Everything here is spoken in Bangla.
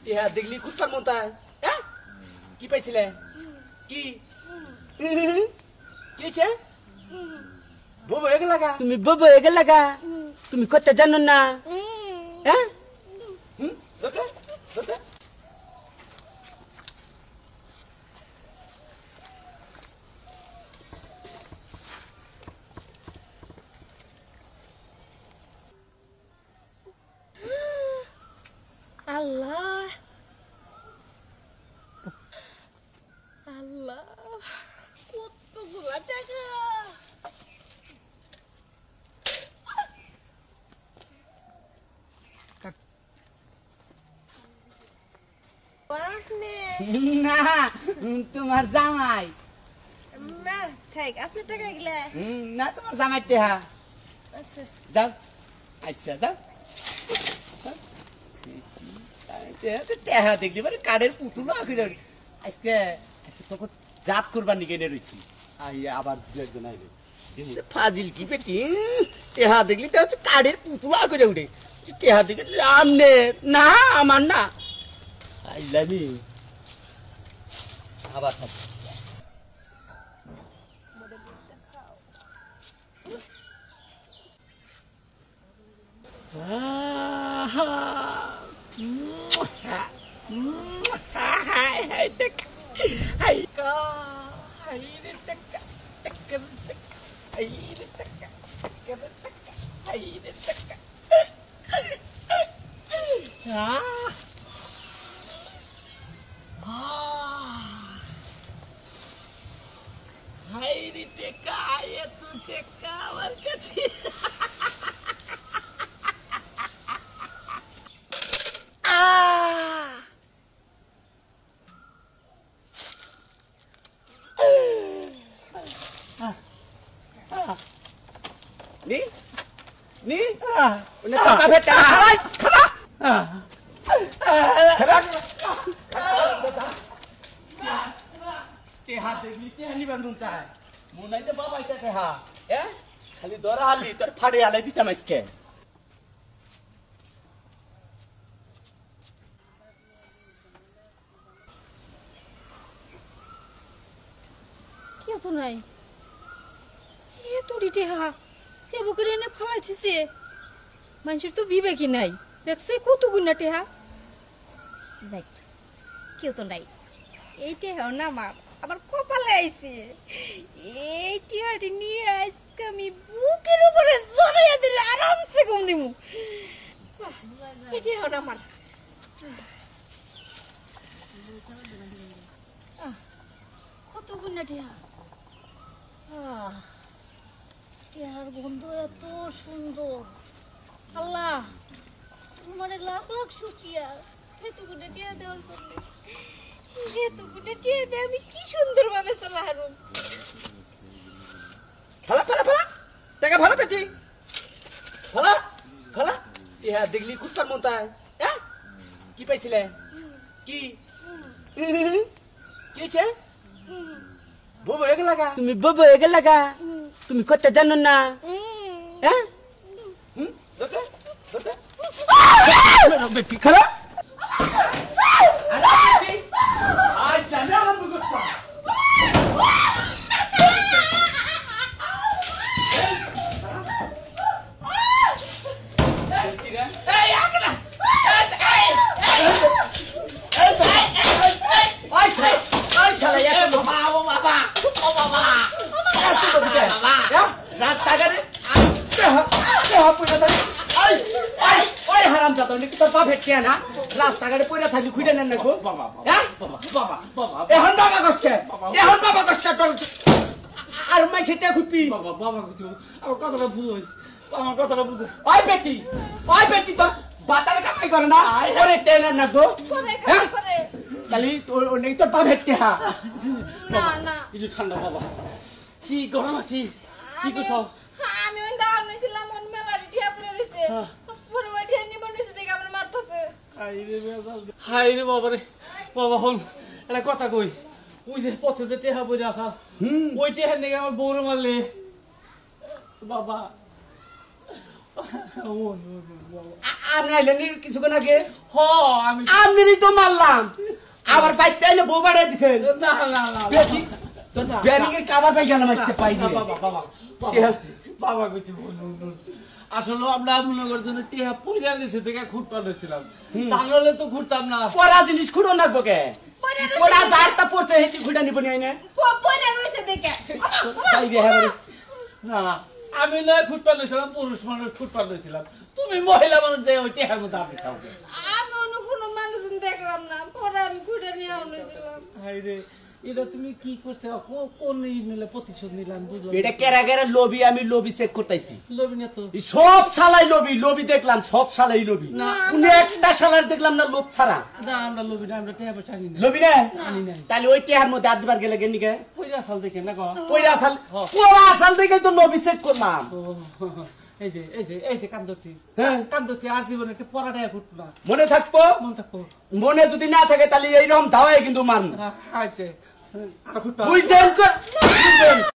ইহা দেখলি খুঁজতার মন তাই হ্যাঁ কি পাইছিলে কি কি হয়েছে বউ হয়ে গেল তুমি বউ হয়ে গেল তুমি করতে জানো না হ্যাঁ আল্লাহ আল্লাহ কতগুলা টাকা না তোমার জামাই না থাক আপনি টাকা গেলে না তোমার জামাই টেহা আচ্ছা যাও আচ্ছা যাও টেহা দেখলি মানে কাঠের পুতুল আজকে তোকে জাপ করবার নিকে এনে রয়েছি আবার দু একজন আইবে ফাজিল কি পেটি টেহা দেখলি তো হচ্ছে কাঠের পুতুল করে উঠে টেহা দেখলি আমনে না আমার না আইলামি আবার থাকি হাইরে টেকা এত টেকা আমার কাছে নি নি উনি টাকা ভেটা খালা টেহা দেখলি টেহা নিবার মন চায় মন নাই তো বাবা এটা টেহা হ্যাঁ খালি দরা হালি তোর ফাড়ে হালাই দিতাম আজকে কি তো নাই এ তোরি টেহা এ বুকের এনে ফালাইছিস মানুষের তো বিবেকই নাই দেখছে কত গুণা টেহা যাই কেউ তো নাই এই টেহাও না আমার কপালে আইছে এই টেহাটি নিয়ে আজকে আমি বুকের উপরে জড়াইয়া দিলে আরামসে ঘুম দিমু এই টেহাও না আমার কত গুণা টেহা টেহার গন্ধ এত সুন্দর আল্লাহ তোমার লাখ লাখ শুকিয়া এতগুলো টিয়া দেওয়ার জন্য এতগুলো টিয়া দিয়ে আমি কি সুন্দর ভাবে চলা হারুম খালা খালা খালা টাকা ভালো পেটি খালা খালা টিয়া দেখলি খুঁজতার মন তাই হ্যাঁ কি পাইছিলে কি কি হয়েছে বউ হয়ে গেল তুমি বউ হয়ে গেল তুমি করতে জানো না হ্যাঁ খালা রাস্তাঘাটে হারাম যাত তোর পা ফেটকে না রাস্তাঘাটে পয়লা থাকলি খুঁজে নেন না গো এখন বাবা কষ্ট এখন বাবা কষ্ট আর মাই ছেটে খুঁজবি বাবা কিছু আমার কথাটা বুঝো আমার কথাটা বুঝো ওই বেটি তোর বাতারে কামাই করে না ওরে টেনে না গো করে তাহলে তোর অনেক তোর পা ফেটকে হা না না কিছু ঠান্ডা বাবা কি গরম আছি কি করছো আমি ওই দাও নিছিলাম মন মেলারি টিয়া পড়ে রইছে পুরো টিয়া নিব নিছে দেখে আমার মারতাছে হাই রে বাবা রে বাবা হন এটা কথা কই ওই যে পথে যে টেহা পড়ে আসা ওই টেহা নেই আমার বউরে মারলে বাবা আপনি আইলেন কিছুক্ষণ আগে হ আমি আপনি তো মারলাম আবার বাইতে আইলে বউ বাড়াই দিছেন না না না বেশি ব্যারিং এর কাবার পাই গেলাম আজকে পাই না, দিয়ে বাবা বাবা বাবা কিছু আসলে আমরা মনে করছি টিয়া পুইরা নিচে থেকে খুঁটপান হয়েছিলাম তাহলে তো ঘুরতাম না পড়া জিনিস খুঁড়ো না বকে পড়া যারটা পড়তে হেঁটে খুঁড়া নিব নি আইনে পরে রয়েছে দেখে তাই রে হ্যাঁ না আমি না খুঁটপান হয়েছিলাম পুরুষ মানুষ খুঁটপান হয়েছিলাম তুমি মহিলা মানুষ যে ওই টিয়ার মধ্যে আপনি খাও আমি অন্য কোনো মানুষ দেখলাম না পরে আমি ঘুরে নিয়ে আনেছিলাম হাই রে এটা তুমি কি করছো কোন নিলে প্রতিশোধ নিলাম বুঝলাম এটা কেরা কেরা লবি আমি লবি চেক করতেছি লবি না তো সব শালাই লবি লবি দেখলাম সব শালাই লবি না। কোন একটা শালার দেখলাম না লোভ ছাড়া না আমরা লবি না আমরা টিয়া পয়সা আনি না লবি না আনি নাই তাহলে ওই টেহার মধ্যে আধবার গেলে কেন নিকে পয়সা সাল দেখে না গো পয়রা শাল পোড়া শাল দেখে তো লবি চেক করলাম ও, এই যে এই যে এই যে কান ধরছি হ্যাঁ কান ধরছি আর জীবনে একটা পড়াটা ঘুরতো না মনে থাকবো মন থাকবো মনে যদি না থাকে তাহলে এইরকম ধাওয়াই কিন্তু মান হাইতে আর ঘুরতো বুঝছেন